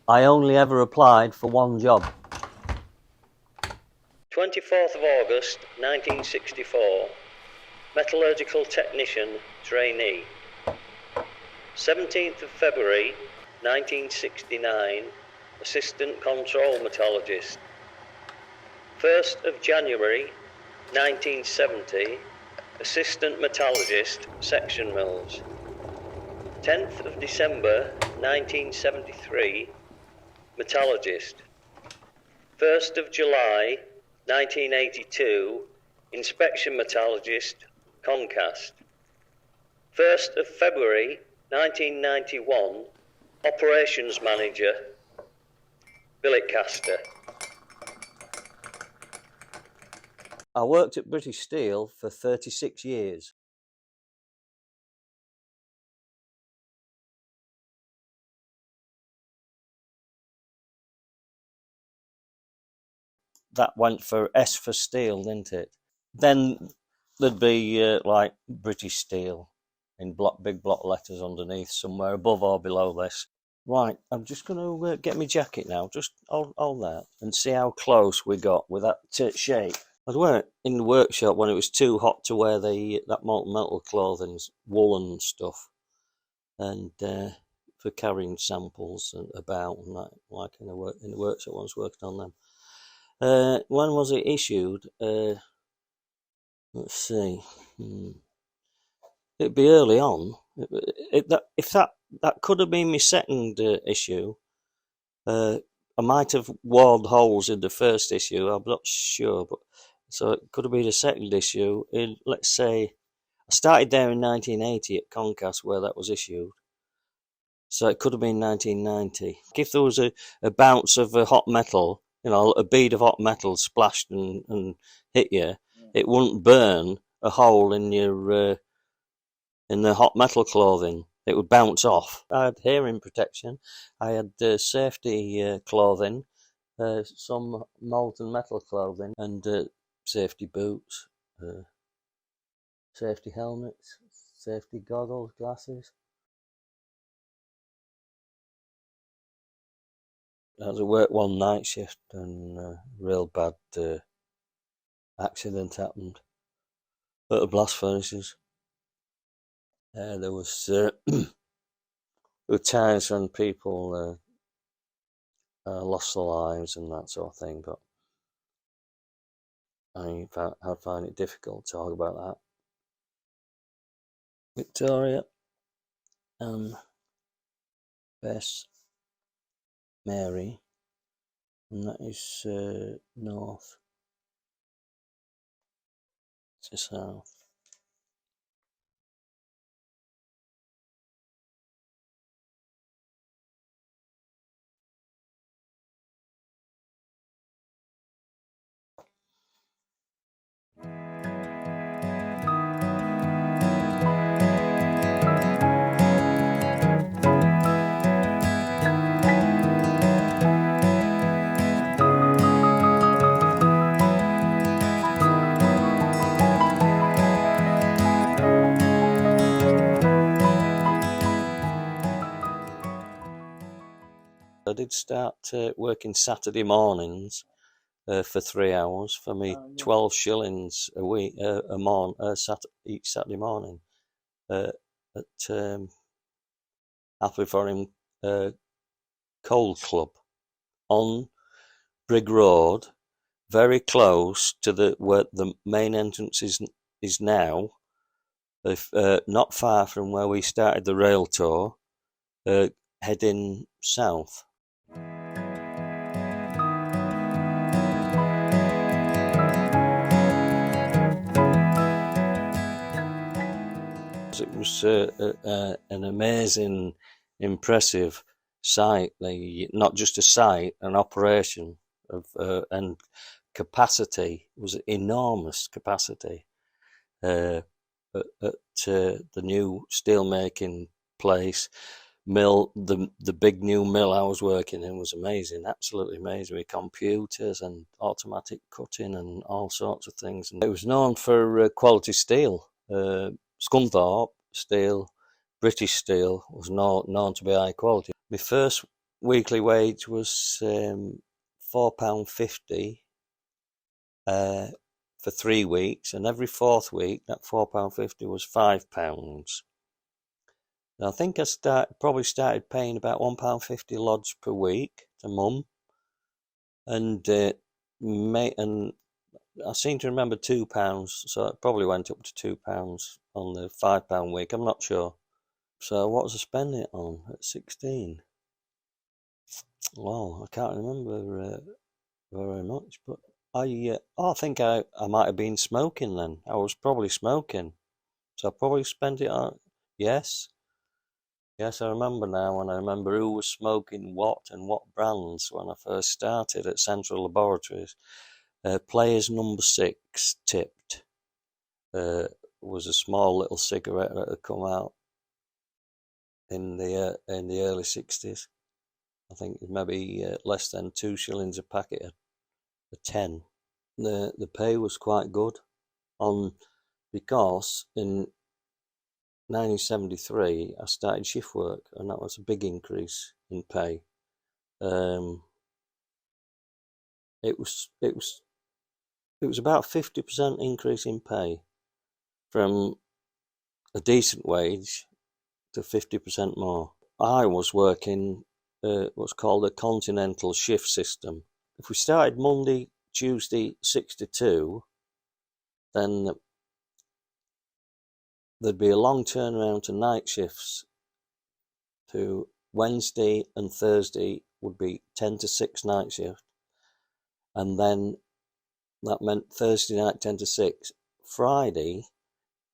I only ever applied for one job. 24th of August 1964, Metallurgical Technician Trainee. 17th of February 1969, Assistant Control Metallurgist. 1st of January 1970, Assistant Metallurgist, Section Mills. 10th of December 1973, Metallurgist. 1st of July 1982, Inspection Metallurgist, Concast. 1st of February 1991, Operations Manager, Billet Caster. I worked at British Steel for 36 years. That went for S for steel, didn't it? Then there'd be like British Steel in big block letters underneath, somewhere above or below this. Right, I'm just going to get my jacket now. Just hold that and see how close we got with that shape. I'd worked in the workshop when it was too hot to wear that molten metal clothing, woolen stuff, and for carrying samples about and that, like in the workshop I was working on them. When was it issued? Let's see. It'd be early on. If that could have been my second issue. I might have worn holes in the first issue. I'm not sure, but so it could have been a second issue. In, let's say, I started there in 1980 at Concast, where that was issued. So it could have been 1990. If there was a bounce of a hot metal, a bead of hot metal splashed and hit you, it wouldn't burn a hole in your in the hot metal clothing. It would bounce off. I had hearing protection. I had safety clothing, some molten metal clothing, and safety boots, safety helmets, safety goggles, glasses. I had to work one night shift and a real bad accident happened at the blast furnaces. There were times when people lost their lives and that sort of thing, but I find it difficult to talk about that. Victoria and Bess, Mary, and that is north to south. I did start working Saturday mornings for 3 hours for me, 12 shillings a week, each Saturday morning at Happy for him Coal Club on Brig Road, very close to where the main entrance is now, not far from where we started the rail tour, heading south. It was an amazing, impressive site. Not just a site, an operation and capacity was enormous capacity at the new steelmaking place. Mill, the big new mill I was working in was amazing, absolutely amazing, with computers and automatic cutting and all sorts of things. And it was known for quality steel. Scunthorpe steel, British steel was known to be high quality. My first weekly wage was £4.50 for 3 weeks, and every fourth week that £4.50 was £5. I think I probably started paying about £1.50 lodge per week to mum, and and I seem to remember £2, so it probably went up to £2 on the £5 week. I'm not sure. So what was I spending it on at 16? Well, I can't remember very much, but I think I might have been smoking then. I was probably smoking, so I probably spent it on. Yes, I remember now, and I remember who was smoking what and what brands when I first started at Central Laboratories. Players number 6 tipped was a small little cigarette that had come out in the early 60s. I think maybe less than 2 shillings a packet, a 10. The pay was quite good because in 1973 I started shift work, and that was a big increase in pay. It was about 50% increase in pay, from a decent wage to 50% more. I was working what's called a continental shift system. If we started Monday, Tuesday 6 to 2, then there'd be a long turnaround to night shifts. To Wednesday and Thursday would be 10 to 6 night shift, and then that meant Thursday night 10 to 6. Friday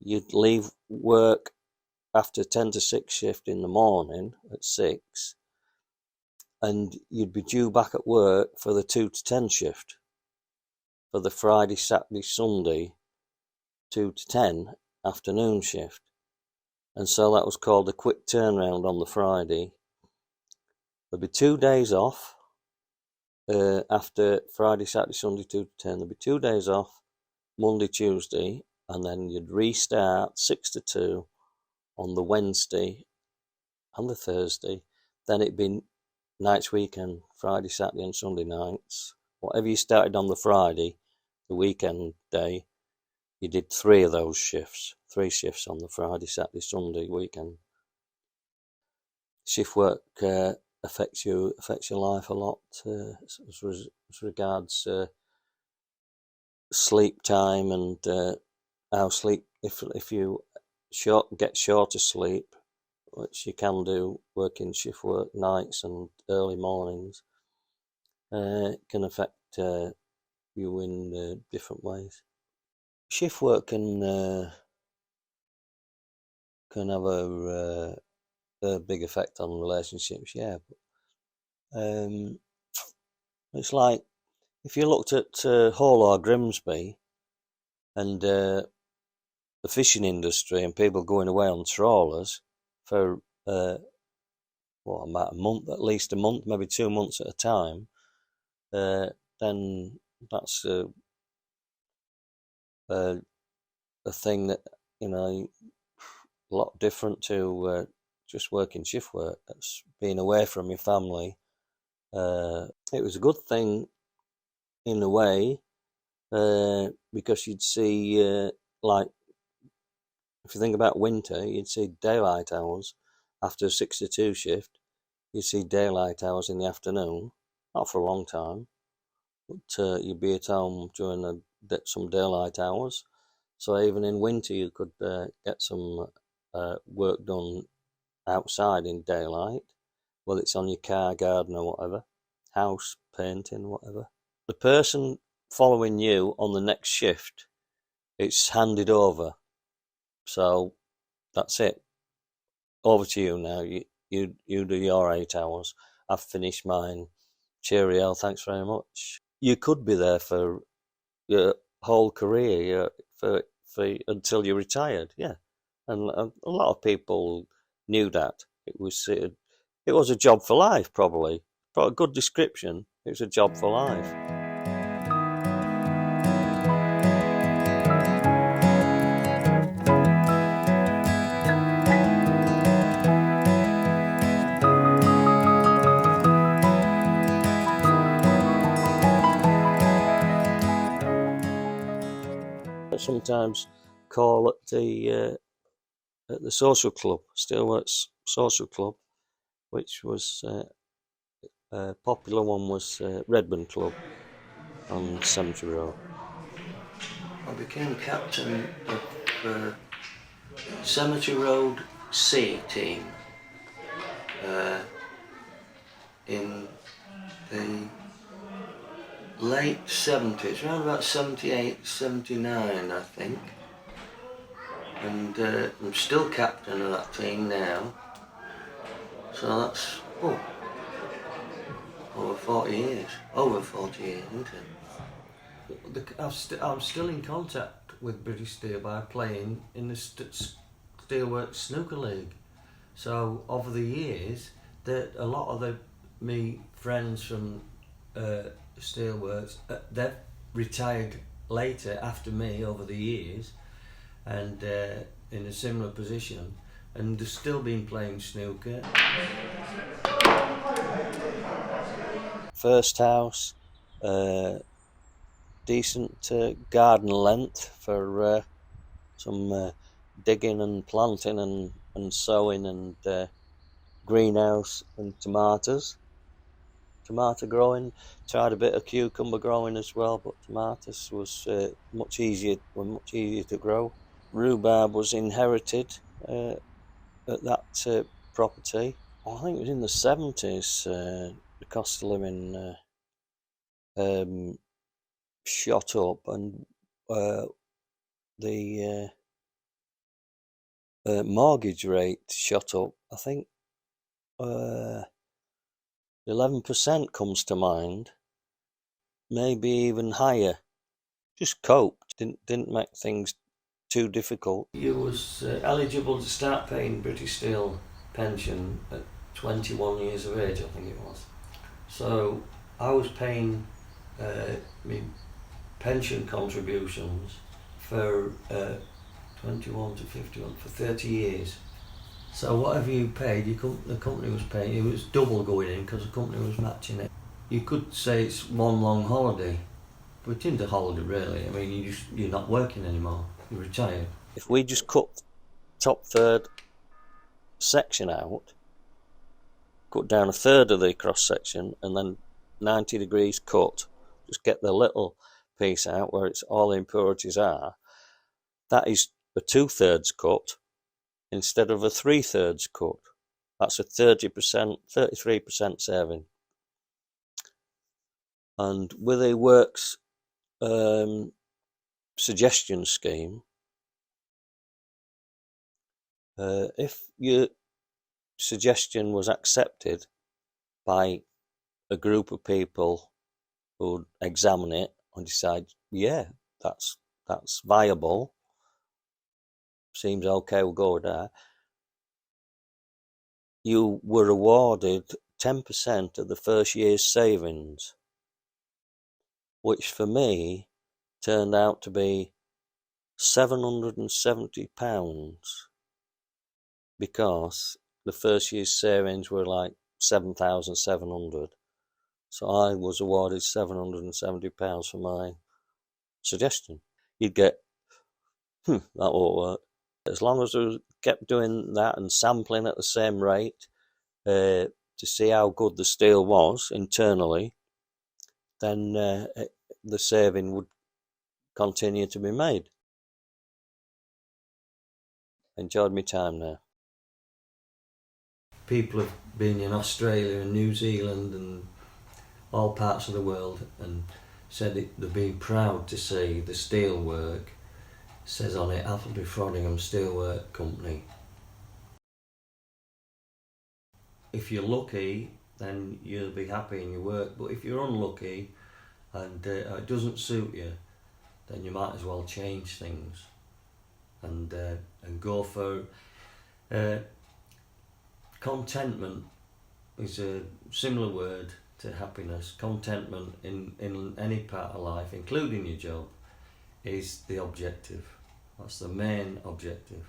you'd leave work after 10 to 6 shift in the morning at 6, and you'd be due back at work for the 2 to 10 shift, for the Friday, Saturday, Sunday 2 to 10 afternoon shift. And so that was called a quick turnaround on the Friday. There'd be 2 days off after Friday, Saturday, Sunday 2 to 10. There'd be 2 days off, Monday, Tuesday, and then you'd restart 6 to 2 on the Wednesday and the Thursday. Then it'd be nights, weekend, Friday, Saturday and Sunday nights. Whatever you started on the Friday, the weekend day, you did 3 of those shifts. 3 shifts on the Friday, Saturday, Sunday, weekend. Shift work affects your life a lot as regards sleep time, and how sleep. If you get shorter sleep, which you can do working shift work nights and early mornings, can affect you in different ways. Shift work can have a big effect on relationships, yeah. But, it's like if you looked at Hull or Grimsby and the fishing industry and people going away on trawlers for about a month, at least a month, maybe 2 months at a time, then that's a thing that, a lot different to just working shift work. That's being away from your family. It was a good thing in a way, because you'd see, like, if you think about winter, you'd see daylight hours after a 6 to 2 shift. You'd see daylight hours in the afternoon, not for a long time, but you'd be at home during some daylight hours. So even in winter, you could get some work done outside in daylight, whether it's on your car, garden or whatever, house painting, whatever. The person following you on the next shift, it's handed over. So that's it. Over to you now. You do your 8 hours. I've finished mine. Cheerio, thanks very much. You could be there for your whole career, for until you retired, yeah. And a lot of people knew that. It was a job for life, probably. A good description. It was a job for life. sometimes call at the social club, Steelworks Social Club, which was a popular one was Redburn Club on Cemetery Road. I became captain of Cemetery Road C team in the late 70s, around about 78, 79 I think, and I'm still captain of that team now, so that's over 40 years, isn't it? I'm still in contact with British Steel by playing in the Steelworks Snooker League. So over the years, a lot of me friends from Steelworks, they've retired later after me over the years, and in a similar position, and they've still been playing snooker. First house, decent garden length for some digging and planting and sowing, and greenhouse and tomatoes. Tomato growing, tried a bit of cucumber growing as well, but tomatoes was much easier to grow. Rhubarb was inherited at that property. I think it was in the 70s. The cost of living shot up, and the mortgage rate shot up. I think 11% comes to mind, maybe even higher. Just coped, didn't make things too difficult. You was eligible to start paying British Steel pension at 21 years of age, I think it was. So I was paying my pension contributions for 21 to 51 for 30 years. So whatever you paid, the company was paying. It was double going in because the company was matching it. You could say it's one long holiday, but it isn't a holiday really. I mean, you're not working anymore. You're retired. If we just cut top third section out, cut down a third of the cross section, and then 90 degrees cut, just get the little piece out where it's all the impurities are. That is a 2/3 cut instead of a 3/3 cut. That's a 33% saving. And with a works suggestion scheme, if your suggestion was accepted by a group of people who examine it and decide, yeah, that's viable, seems okay, we'll go with that, you were awarded 10% of the first year's savings, which for me turned out to be £770, because the first year's savings were like 7,700. So I was awarded £770 for my suggestion. You'd get, that won't work. As long as we kept doing that and sampling at the same rate to see how good the steel was internally, then the saving would continue to be made. Enjoyed my time there. People have been in Australia and New Zealand and all parts of the world and said they've been proud to see the steelwork. Says on it, Appleby Frodingham Steelwork Company. If you're lucky, then you'll be happy in your work, but if you're unlucky and it doesn't suit you, then you might as well change things and go for contentment. Is a similar word to happiness. Contentment in any part of life, including your job, is the objective. That's the main objective.